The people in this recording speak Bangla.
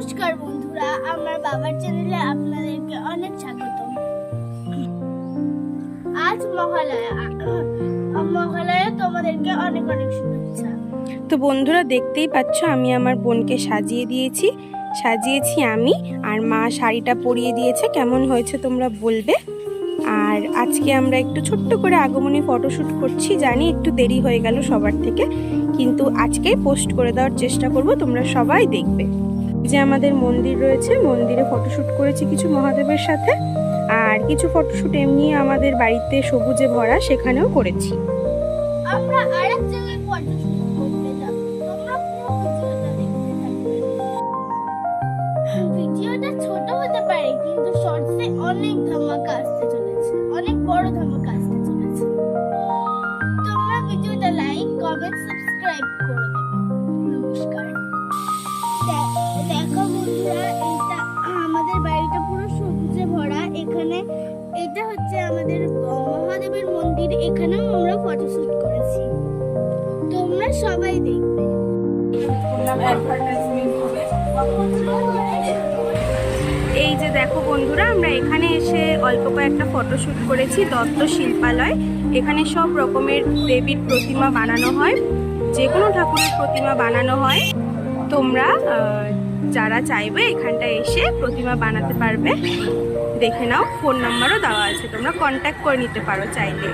নমস্কার বন্ধুরা, আমার বাবার চ্যানেলে আপনাদেরকে অনেক স্বাগত। আজ মহালয়া তোমাদেরকে অনেক অনেক শুভেচ্ছা। তো বন্ধুরা দেখতেই পাচ্ছ, আমি আমার বোনকে সাজিয়েছি আমি, আর মা শাড়িটা পরিয়ে দিয়েছে। কেমন হয়েছে তোমরা বলবে। আর আজকে আমরা একটু ছোট্ট করে আগমনী ফটোশ্যুট করছি। জানি একটু দেরি হয়ে গেল সবার থেকে, কিন্তু আজকেই পোস্ট করে দেওয়ার চেষ্টা করব, তোমরা সবাই দেখবে। যে আমাদের মন্দির রয়েছে, মন্দিরে ফটোশ্যুট করেছি কিছু মহাদেবের সাথে, আর কিছু ফটোশ্যুট এমনি আমাদের বাড়িতে সবুজে ভরা, সেখানেও করেছি। আমরা আরেক জায়গায় ফটোশুট করতে যাব, তোমরা পুরো ভিডিওটা দেখতে থাকবে। ভিডিওটা ছোট হতে পারে, কিন্তু শর্টসে অনেক ধামাকা আসতে চলেছে, অনেক বড় ধামাকা আসতে চলেছে। তোমরা ভিডিওটা লাইক, কমেন্ট, সাবস্ক্রাইব করে দেবে। নমস্কার। দেখো বন্ধুরা, এইটা আমাদের বাড়িটা পুরো সবুজে ভরা। এখানে এটা হচ্ছে আমাদের মহাদেবের মন্দির, এখানেও আমরা ফটোশুট করেছি, তোমরা সবাই দেখবে। এই যে দেখো বন্ধুরা, আমরা এখানে এসে অল্প কয়েকটা ফটোশ্যুট করেছি দত্ত শিল্পালয়। এখানে সব রকমের দেবীর প্রতিমা বানানো হয়, যে কোনো ঠাকুরের প্রতিমা বানানো হয়। তোমরা যারা চাইবে এখানটায় এসে প্রতিমা বানাতে পারবে। দেখে নাও, ফোন নাম্বারও দেওয়া আছে, তোমরা কন্ট্যাক্ট করে নিতে পারো চাইলে।